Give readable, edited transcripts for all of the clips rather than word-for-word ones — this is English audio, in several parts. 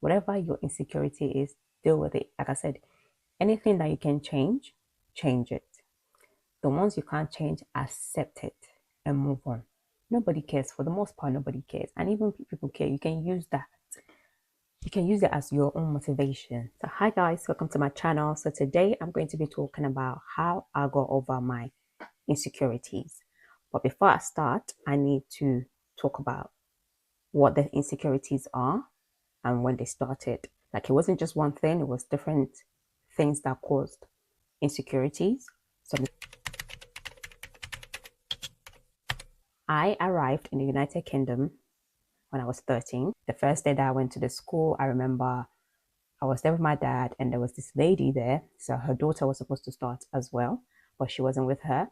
whatever your insecurity is, deal with it. Like I said, anything that you can change, change it. The ones you can't change, accept it and move on. Nobody cares. For the most part, nobody cares. And even if people care, you can use that. You can use it as your own motivation. So hi guys, welcome to my channel. So today I'm going to be talking about how I got over my insecurities. But before I start, I need to talk about what the insecurities are and when they started. Like, it wasn't just one thing, it was different things that caused insecurities. So I arrived in the United Kingdom when I was 13. The first day that I went to the school, I remember I was there with my dad and there was this lady there. So her daughter was supposed to start as well, but she wasn't with her.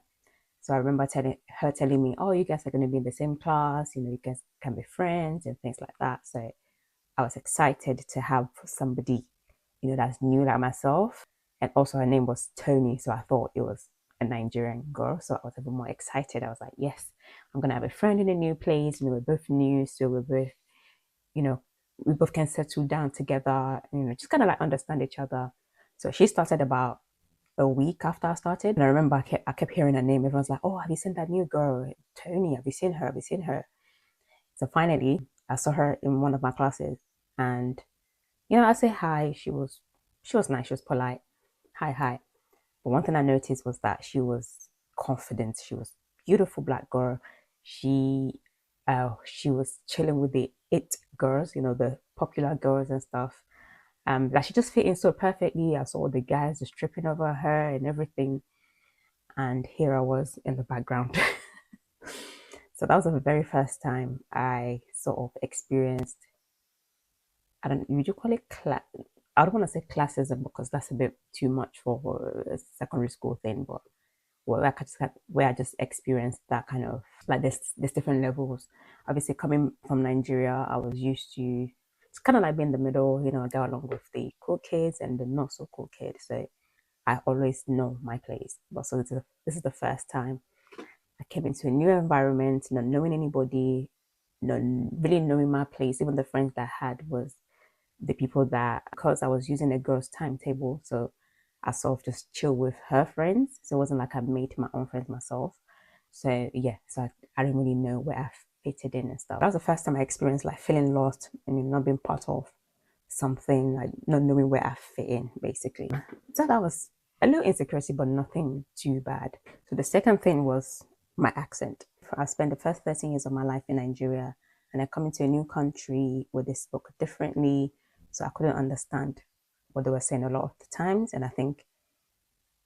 So I remember telling me, oh, you guys are going to be in the same class, you guys can be friends and things like that. So I was excited to have somebody, that's new like myself. And also her name was Tony. So I thought it was a Nigerian girl. So I was a bit more excited. I was like, yes, I'm going to have a friend in a new place. We're both new. So we're both, we both can settle down together, just kind of like understand each other. So she started about a week after I started. And I remember I kept hearing her name. Everyone's like, oh, have you seen that new girl, Tony? Have you seen her? Have you seen her? So finally, I saw her in one of my classes. And, I say hi. She was nice. She was polite. Hi, hi. But one thing I noticed was that she was confident. She was a beautiful black girl. She was chilling with the it girls, the popular girls and stuff. Like, she just fit in so perfectly. I saw the guys just tripping over her and everything. And here I was in the background. So that was the very first time I sort of experienced, would you call it I don't want to say classism because that's a bit too much for a secondary school thing, but where I just experienced that kind of, like, there's different levels. Obviously, coming from Nigeria, I was used to, it's kind of like being in the middle, I go along with the cool kids and the not so cool kids. So I always know my place. But so this is the first time I came into a new environment, not knowing anybody, not really knowing my place. Even the friends that I had was the people that, because I was using a girl's timetable, so I sort of just chill with her friends. So it wasn't like I made my own friends myself. So yeah, so I didn't really know where I fitted in and stuff. That was the first time I experienced like feeling lost and not being part of something, like not knowing where I fit in, basically. So that was a little insecurity, but nothing too bad. So the second thing was my accent. I spent the first 13 years of my life in Nigeria, and I come into a new country where they spoke differently. So I couldn't understand what they were saying a lot of the times. And I think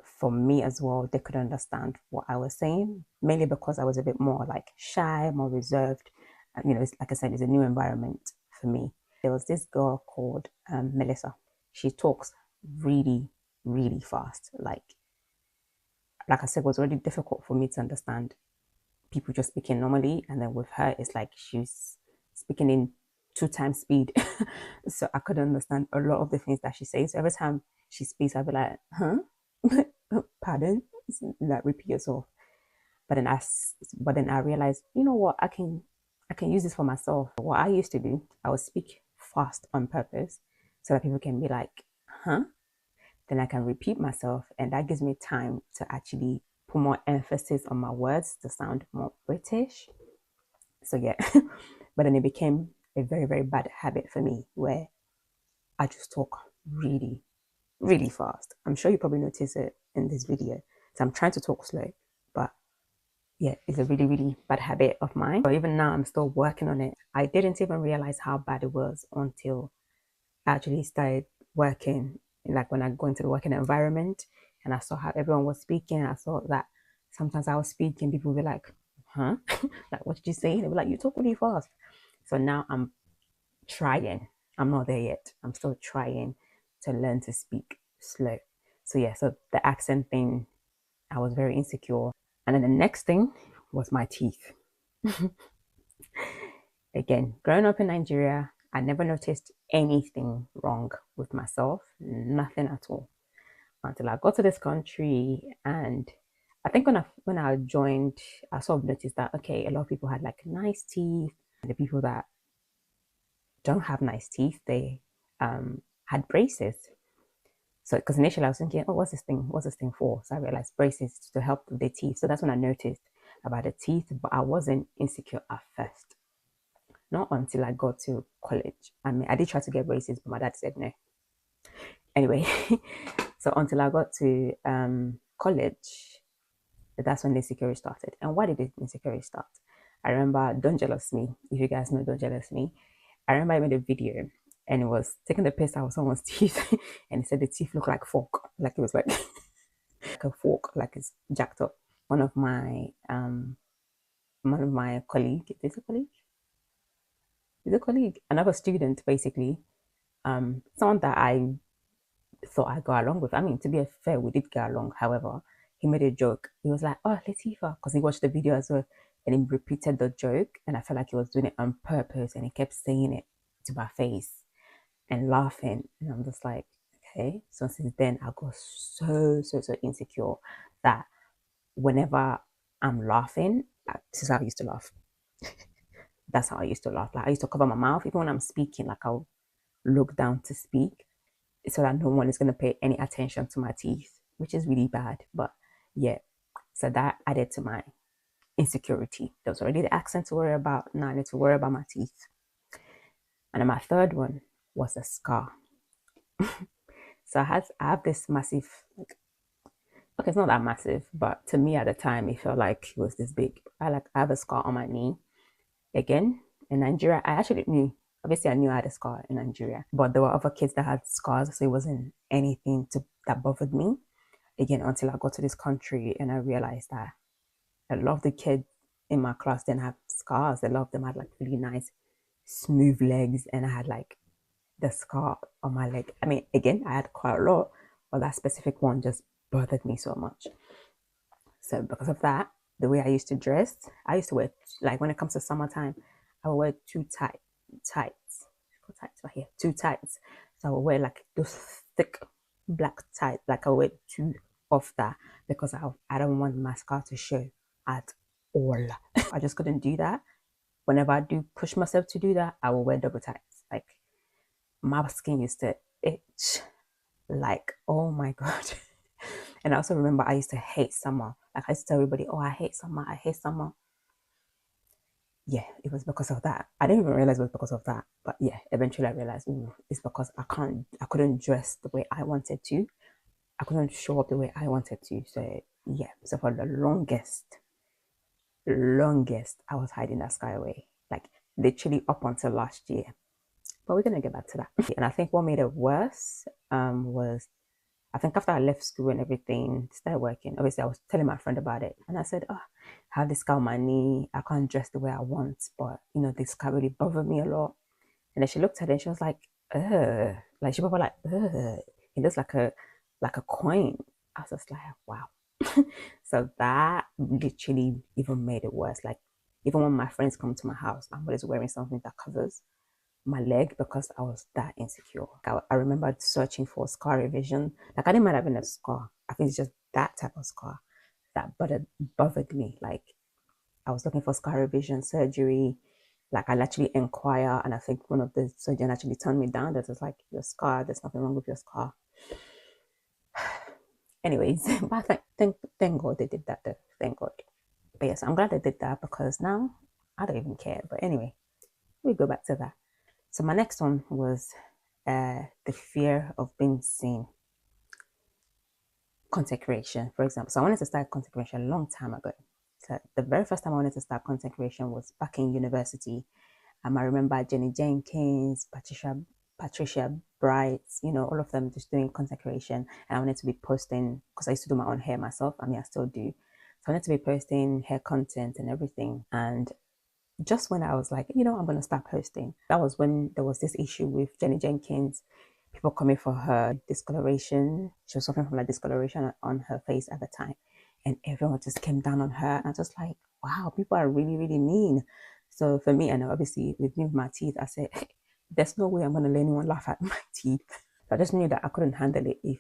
for me as well, they couldn't understand what I was saying, mainly because I was a bit more like shy, more reserved. Like I said, it's a new environment for me. There was this girl called Melissa. She talks really, really fast. Like I said, it was already difficult for me to understand people just speaking normally. And then with her, it's like she's speaking in 2 times speed. So I couldn't understand a lot of the things that she says. So every time she speaks, I'd be like, huh? Pardon? Like, repeat yourself. But then I realized, you know what, I can use this for myself. What I used to do, I would speak fast on purpose so that people can be like, huh? Then I can repeat myself, and that gives me time to actually put more emphasis on my words to sound more British. So yeah, but then it became a very, very bad habit for me where I just talk really, really fast. I'm sure you probably notice it in this video. So I'm trying to talk slow, but yeah, it's a really, really bad habit of mine. But even now, I'm still working on it. I didn't even realize how bad it was until I actually started working, like when I go into the working environment and I saw how everyone was speaking. I saw that sometimes I was speaking, people would be like, huh? Like, what did you say? They were like, you talk really fast. So now I'm trying. I'm not there yet. I'm still trying to learn to speak slow. So yeah, so the accent thing, I was very insecure. And then the next thing was my teeth. Again, growing up in Nigeria, I never noticed anything wrong with myself, nothing at all, until I got to this country. And I think when I joined, I sort of noticed that, okay, a lot of people had like nice teeth. The people that don't have nice teeth, they had braces. So, because initially I was thinking, oh, what's this thing? What's this thing for? So I realized braces to help with the teeth. So that's when I noticed about the teeth, but I wasn't insecure at first. Not until I got to college. I mean, I did try to get braces, but my dad said no. Anyway, so until I got to college, that's when the insecurity started. And why did the insecurity start? I remember Don't Jealous Me. If you guys know Don't Jealous Me, I remember I made a video and it was taking the piss out of someone's teeth, and it said the teeth look like fork, like it was like like a fork, like it's jacked up. One of my colleague, is it a colleague? Is it a colleague? Another student, basically, someone that I thought I got along with. I mean, to be fair, we did get along. However, he made a joke. He was like, "Oh, Latifah," because he watched the video as well, and he repeated the joke, and I felt like he was doing it on purpose, and he kept saying it to my face and laughing, and I'm just like, okay. So since then, I got so insecure that whenever I'm laughing, this is how I used to laugh. That's how I used to laugh. Like I used to cover my mouth even when I'm speaking. Like I'll look down to speak so that no one is going to pay any attention to my teeth, which is really bad. But yeah, so that added to my insecurity. There was already the accent to worry about. Now I need to worry about my teeth. And then my third one was a scar. So I have this massive, like, okay, it's not that massive, but to me at the time it felt like it was this big. I have a scar on my knee. Again, in Nigeria, I actually knew. Obviously, I knew I had a scar in Nigeria, but there were other kids that had scars, so it wasn't anything that bothered me. Again, until I got to this country and I realized that a lot of the kids in my class didn't have scars. A lot of them had like really nice, smooth legs, and I had like the scar on my leg. I mean, again, I had quite a lot, but that specific one just bothered me so much. So because of that, the way I used to dress, I used to wear, like when it comes to summertime, I would wear too tights, tights right here, too tights. So I would wear like those thick black tights, like I would wear two of that because I don't want my scar to show at all. I just couldn't do that. Whenever I do push myself to do that, I will wear double tights. Like my skin used to itch, like oh my god. And I also remember I used to hate summer. Like I used to tell everybody, "Oh, I hate summer. I hate summer." Yeah, it was because of that. I didn't even realize it was because of that. But yeah, eventually I realized, it's because I couldn't dress the way I wanted to. I couldn't show up the way I wanted to. So yeah, so for the longest, I was hiding that sky away. Like literally up until last year. But we're gonna get back to that. And I think what made it worse was I think after I left school and everything, started working. Obviously, I was telling my friend about it, and I said, "Oh, I have this scar on my knee. I can't dress the way I want, but this scar really bothered me a lot." And then she looked at it and she was like, "Ugh," like she probably like, "Ugh." It looks like a coin. I was just like, "Wow." So that literally even made it worse. Like even when my friends come to my house, I'm always wearing something that covers my leg because I was that insecure. I remember searching for scar revision. Like I didn't mind having a scar. I think it's just that type of scar that bothered me. Like I was looking for scar revision surgery. Like I actually inquire, and I think one of the surgeons actually turned me down. That was like, your scar, there's nothing wrong with your scar. Anyways, but thank God they did that though. Thank God. But yes, I'm glad they did that because now I don't even care. But anyway, we go back to that. So my next one was the fear of being seen. Content creation, for example. So I wanted to start content creation a long time ago. So the very first time I wanted to start content creation was back in university. I remember Jenny Jenkins, Patricia Bright, all of them just doing content creation. And I wanted to be posting, because I used to do my own hair myself. I mean, I still do. So I wanted to be posting hair content and everything. And just when I was like, I'm going to start posting, that was when there was this issue with Jenny Jenkins, people coming for her discoloration. She was suffering from like discoloration on her face at the time. And everyone just came down on her. And I was just like, wow, people are really, really mean. So for me, and obviously with me with my teeth, I said, there's no way I'm going to let anyone laugh at my teeth. So I just knew that I couldn't handle it if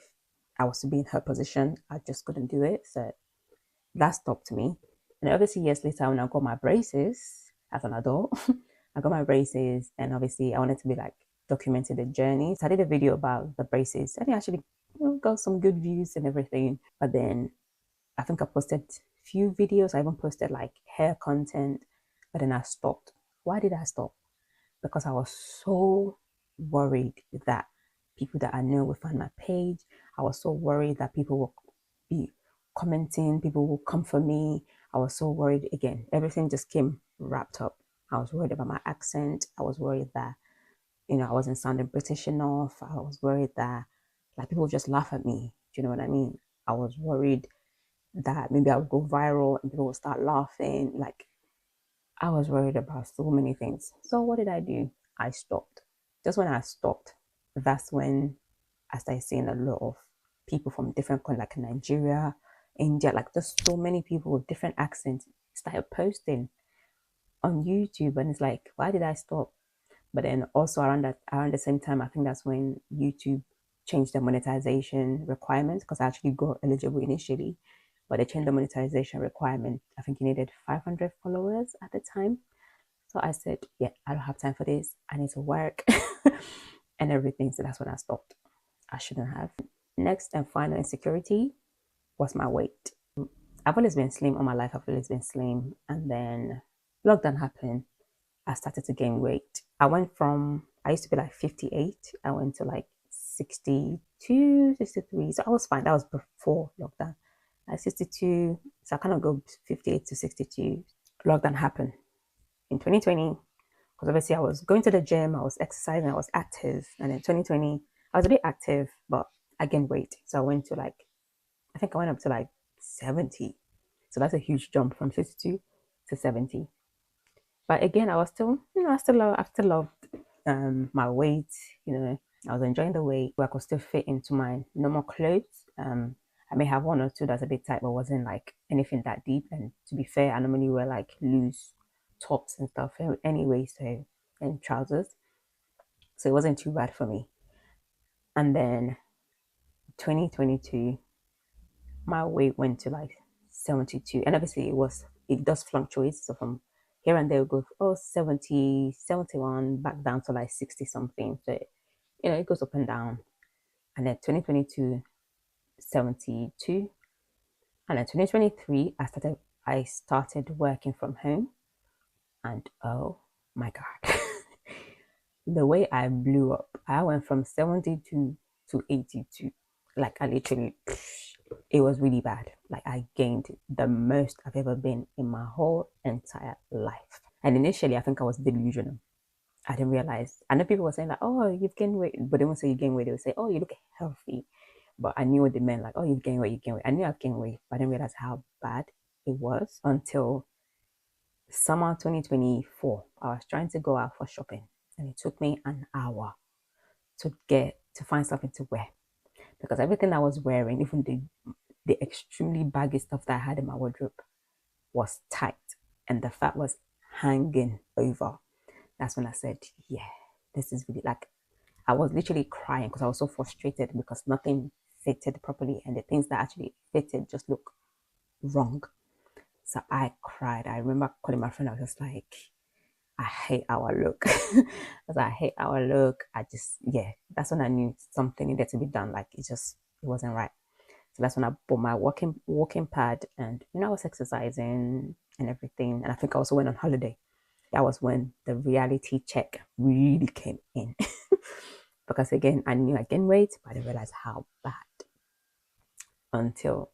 I was to be in her position. I just couldn't do it. So that stopped me. And obviously years later, when I got my braces as an adult, I got my braces, and obviously I wanted to be like documenting the journey. So I did a video about the braces, and it actually got some good views and everything. But then I think I posted few videos. I even posted like hair content, but then I stopped. Why did I stop? Because I was so worried that people that I know will find my page. I was so worried that people will be commenting, people will come for me. I was so worried again. Everything just came wrapped up. I was worried about my accent. I was worried that, I wasn't sounding British enough. I was worried that like people would just laugh at me. Do you know what I mean? I was worried that maybe I would go viral and people would start laughing. Like I was worried about so many things. So what did I do? I stopped. Just when I stopped, that's when I started seeing a lot of people from different countries, like Nigeria, India, like just so many people with different accents started posting on YouTube. And it's like, why did I stop? But then also around the same time, I think that's when YouTube changed the monetization requirements, because I actually got eligible initially, but they changed the monetization requirement. I think you needed 500 followers at the time. So I said, yeah, I don't have time for this. I need to work and everything. So that's when I stopped. I shouldn't have. Next and final insecurity was my weight. I've always been slim all my life. I've always been slim. And then lockdown happened. I started to gain weight. I used to be like 58. I went to like 62, 63. So I was fine. That was before lockdown. Like 62. So I kind of go 58 to 62. Lockdown happened in 2020. Because obviously I was going to the gym, I was exercising, I was active. And in 2020, I was a bit active, but I gained weight. So I think I went up to like 70. So that's a huge jump from 62 to 70. But again, I was still, I still loved my weight. I was enjoying the weight where I could still fit into my normal clothes. I may have one or two that's a bit tight, but wasn't like anything that deep. And to be fair, I normally wear like loose tops and stuff anyway, so, and trousers. So it wasn't too bad for me. And then 2022, my weight went to like 72. And obviously it does fluctuate. So from here and there, it goes, 70, 71, back down to like 60 something. So, it goes up and down. And then 2022, 72. And then 2023, I started working from home. And oh my God, the way I blew up, I went from 72 to 82. Like I literally, it was really bad. Like I gained the most I've ever been in my whole entire life. And initially, I think I was delusional. I didn't realize. I know people were saying like, "Oh, you've gained weight," but they won't say you gain weight. They would say, "Oh, you look healthy." But I knew what they meant. Like, "Oh, you've gained weight. You gained weight." I knew I've gained weight, but I didn't realize how bad it was until summer 2024. I was trying to go out for shopping, and it took me an hour to find something to wear, because everything I was wearing, even the extremely baggy stuff that I had in my wardrobe, was tight, and the fat was hanging over. That's when I said, yeah, this is really like, I was literally crying because I was so frustrated because nothing fitted properly, and the things that actually fitted just look wrong. So I cried. I remember calling my friend. I was just like, I hate our look. I was like, I hate our look. Yeah, that's when I knew something needed to be done. Like it wasn't right. So that's when I bought my walking pad, and I was exercising and everything. And I think I also went on holiday. That was when the reality check really came in. Because again, I knew I gained weight, but I didn't realize how bad until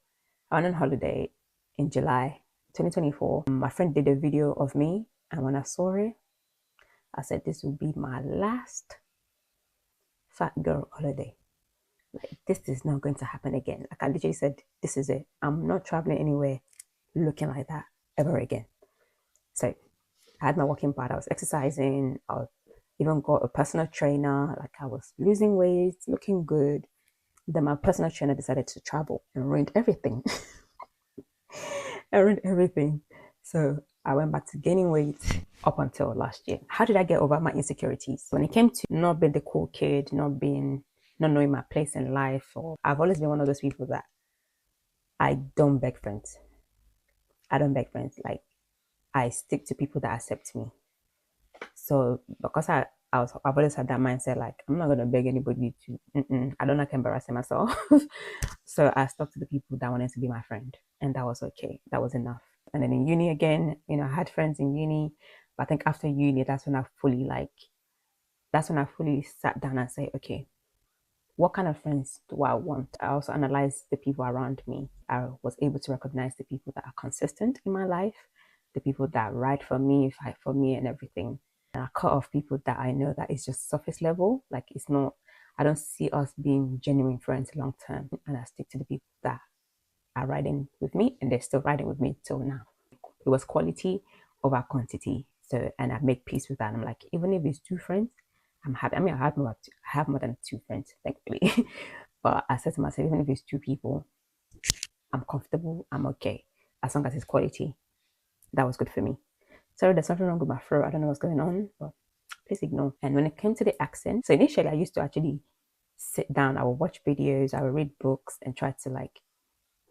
I went on holiday in July 2024. My friend did a video of me, and when I saw it, I said, this will be my last fat girl holiday. Like, this is not going to happen again. Like, I literally said, this is it. I'm not traveling anywhere looking like that ever again. So I had my walking pad. I was exercising. I even got a personal trainer. Like, I was losing weight, looking good. Then my personal trainer decided to travel and ruined everything. I ruined everything. So I went back to gaining weight up until last year. How did I get over my insecurities? When it came to not being the cool kid, not knowing my place in life, or I've always been one of those people that I don't beg friends. I don't beg friends. Like I stick to people that accept me. So because I've always had that mindset, like, I'm not gonna beg anybody to. I don't like embarrassing myself. So I stuck to the people that wanted to be my friend, and that was okay. That was enough. And then in uni again, I had friends in uni, but I think after uni, that's when I fully sat down and said, okay, what kind of friends do I want? I also analyzed the people around me. I was able to recognize the people that are consistent in my life, the people that ride for me, fight for me, and everything. And I cut off people that I know that is just surface level. Like, it's not, I don't see us being genuine friends long term. And I stick to the people that are riding with me, and they're still riding with me till now. It was quality over quantity. So, and I make peace with that. And I'm like, even if it's two friends, I'm happy. I mean, I have more than two friends, thankfully. But I said to myself, even if it's two people, I'm comfortable, I'm okay. As long as it's quality. That was good for me. Sorry, there's something wrong with my throat. I don't know what's going on, but please ignore. And when it came to the accent, so initially I used to actually sit down, I would watch videos, I would read books and try to like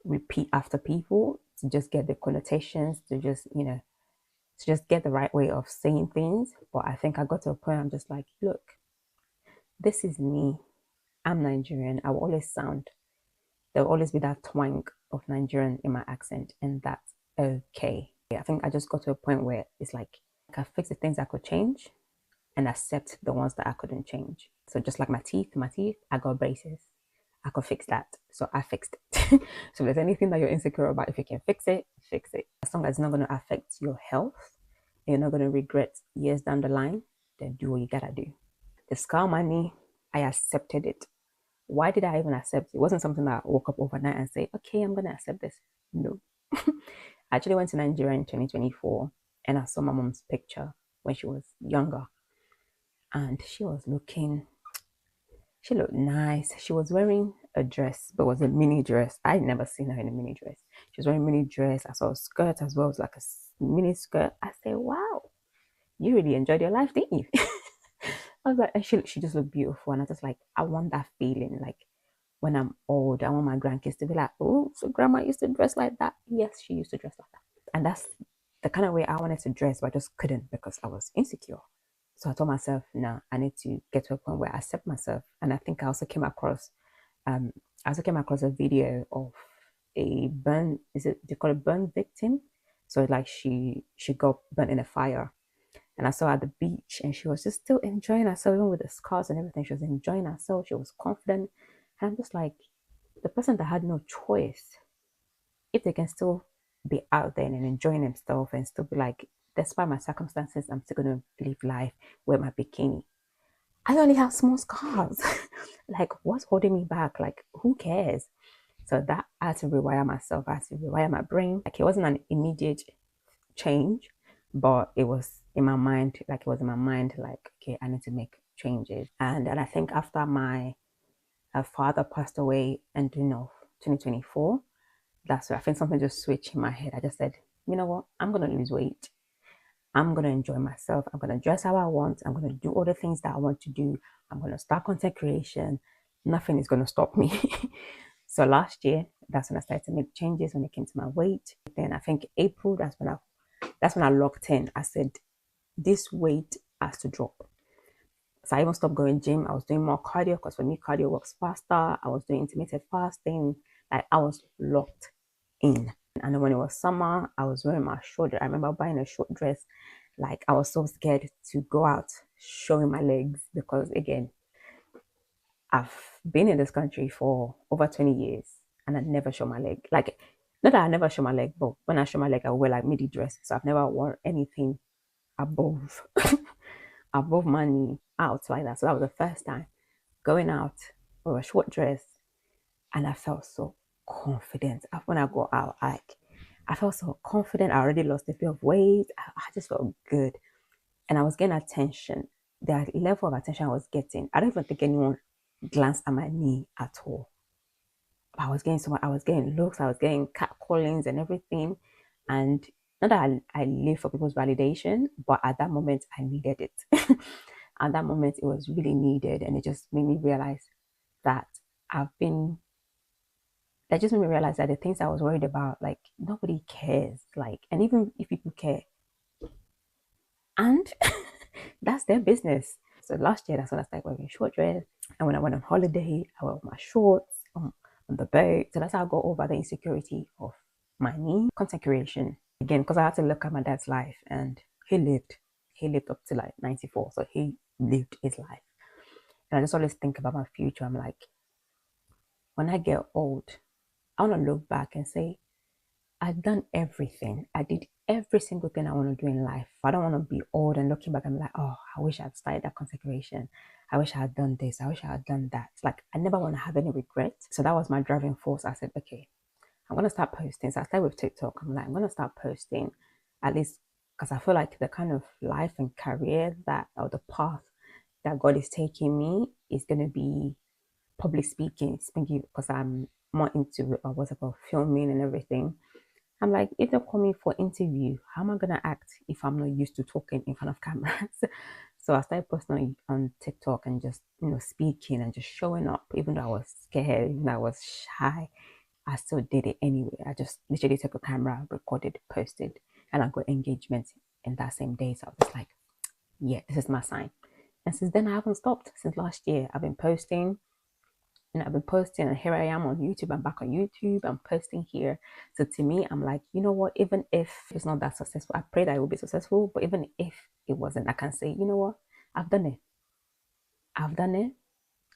repeat after people to just get the connotations, to just get the right way of saying things. But I think I got to a point I'm just like, look, this is me. I'm Nigerian. I will always sound, there will always be that twang of Nigerian in my accent, and that's okay. I think I just got to a point where it's like I fix the things I could change and accept the ones that I couldn't change. So just like my teeth, I got braces. I could fix that. So I fixed it. So if there's anything that you're insecure about, if you can fix it, fix it. As long as it's not going to affect your health, and you're not going to regret years down the line, then do what you gotta do. The scar money, I accepted it. Why did I even accept it? It wasn't something that I woke up overnight and say, okay, I'm going to accept this. No. I actually went to Nigeria in 2024 and I saw my mom's picture when she was younger. And she looked nice. She was wearing a dress, but it was a mini dress. I'd never seen her in a mini dress. She was wearing a mini dress. I saw a skirt as well. It was like a mini skirt. I said, wow, you really enjoyed your life, didn't you? I was like, and she just looked beautiful. And I just like, I want that feeling. Like, when I'm old, I want my grandkids to be like, oh, so grandma used to dress like that. Yes, she used to dress like that. And that's the kind of way I wanted to dress, but I just couldn't because I was insecure. So I told myself, no, I need to get to a point where I accept myself. And I think um, I also came across a video of a burn, they call it burn victim? So like she got burnt in a fire. And I saw her at the beach and she was just still enjoying herself, even with the scars and everything. She was enjoying herself. She was confident. And I'm just like, the person that had no choice, if they can still be out there and enjoying themselves and still be like, despite my circumstances, I'm still going to live life, wear my bikini. I only have small scars. Like, what's holding me back? Like, who cares? So that I had to rewire myself. I had to rewire my brain. Like, it wasn't an immediate change, but it was in my mind. Like, it was in my mind. Like, okay, I need to make changes. And I think after my father passed away ending of 2024, that's where I think something just switched in my head. I just said, you know what? I'm gonna lose weight. I'm gonna enjoy myself. I'm gonna dress how I want. I'm gonna do all the things that I want to do. I'm gonna start content creation. Nothing is gonna stop me. So last year, that's when I started to make changes when it came to my weight. Then I think April, that's when I locked in. I said, this weight has to drop. So I even stopped going gym. I was doing more cardio because for me, cardio works faster. I was doing intermittent fasting. Like, I was locked in. And then when it was summer, I was wearing my short. I remember buying a short dress. Like, I was so scared to go out showing my legs because, again, I've been in this country for over 20 years and I never show my leg. Like, not that I never show my leg, but when I show my leg, I wear like midi dress. So I've never worn anything above above my knee out like that. So that was the first time going out with a short dress, and I felt so confident. When I go out, I felt so confident. I already lost a bit of weight. I just felt good, and I was getting attention. The level of attention I was getting, I don't even think anyone glanced at my knee at all. I was getting looks, I was getting catcallings and everything, and not that I live for people's validation, but at that moment I needed it. At that moment it was really needed, and it just made me realize that that just made me realize that the things I was worried about, like, nobody cares. Like, and even if people care, and that's their business. So last year, that's when I started wearing short dress. And when I went on holiday, I wore my shorts on the boat. So that's how I got over the insecurity of my knee. Content creation. Again, because I had to look at my dad's life, and he lived. He lived up to like 94. So he lived his life. And I just always think about my future. I'm like, when I get old, I want to look back and say, I've done everything. I did every single thing I want to do in life. I don't want to be old and looking back and be like, oh, I wish I had started that consecration. I wish I had done this. I wish I had done that. Like, I never want to have any regret. So that was my driving force. I said, okay, I'm going to start posting. So I started with TikTok. I'm like, I'm going to start posting, at least because I feel like the kind of life and career that, or the path that God is taking me is going to be public speaking, because I'm more into what's about filming and everything. I'm like, if they call me for interview, how am I gonna act if I'm not used to talking in front of cameras? So I started posting on TikTok and just speaking and just showing up, even though I was scared, even though I was shy. I still did it anyway. I just literally took a camera, recorded, posted, and I got engagement in that same day. So I was like, yeah, this is my sign. And since then, I haven't stopped. Since last year, I've been posting. And I've been posting, and here I am on YouTube. I'm back on YouTube. I'm posting here. So to me, I'm like, you know what? Even if it's not that successful, I pray that it will be successful. But even if it wasn't, I can say, you know what? I've done it. I've done it.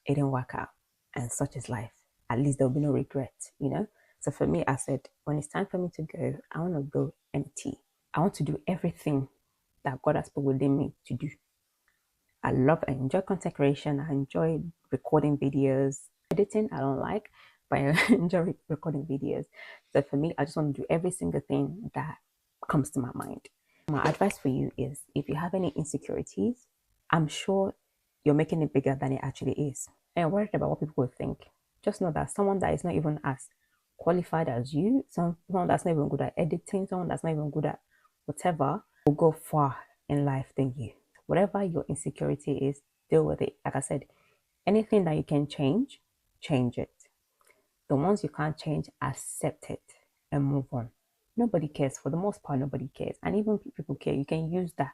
It didn't work out. And such is life. At least there'll be no regret, So for me, I said, when it's time for me to go, I want to go empty. I want to do everything that God has put within me to do. I enjoy content creation. I enjoy recording videos. Editing, I don't like, but I enjoy recording videos. So for me, I just want to do every single thing that comes to my mind. My advice for you is, if you have any insecurities, I'm sure you're making it bigger than it actually is. And you're worried about what people will think. Just know that someone that is not even as qualified as you, someone that's not even good at editing, someone that's not even good at whatever, will go far in life than you. Whatever your insecurity is, deal with it. Like I said, anything that you can change it. The ones you can't change, accept it and move on. Nobody cares. For the most part, nobody cares. And even if people care, you can use that.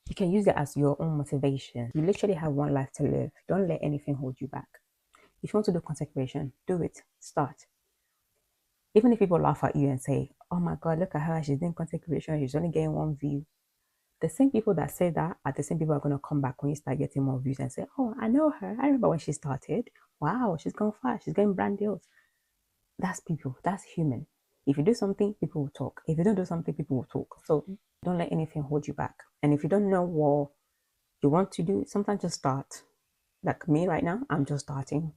You can use it as your own motivation. You literally have one life to live. Don't let anything hold you back. If you want to do consecration, do it. Start. Even if people laugh at you and say, oh my God, look at her, she's doing consecration, she's only getting one view. The same people that say that are the same people who are going to come back when you start getting more views and say, oh, I know her. I remember when she started. Wow, she's gone far. She's getting brand deals. That's people. That's human. If you do something, people will talk. If you don't do something, people will talk. So don't let anything hold you back. And if you don't know what you want to do, sometimes just start. Like me right now, I'm just starting.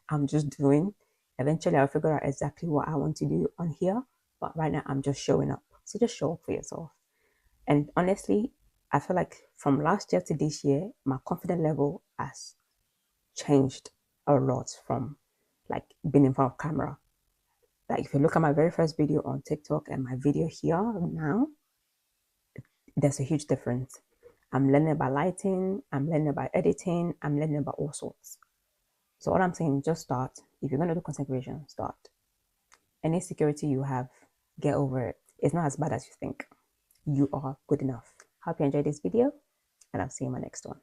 I'm just doing. Eventually, I'll figure out exactly what I want to do on here. But right now, I'm just showing up. So just show up for yourself. And honestly, I feel like from last year to this year, my confidence level has changed a lot from like being in front of camera. Like if you look at my very first video on TikTok and my video here now, there's a huge difference. I'm learning about lighting, I'm learning about editing, I'm learning about all sorts. So what I'm saying, just start. If you're going to do content creation, start. Any insecurity you have, get over it. It's not as bad as you think. You are good enough. Hope you enjoyed this video, and I'll see you in my next one.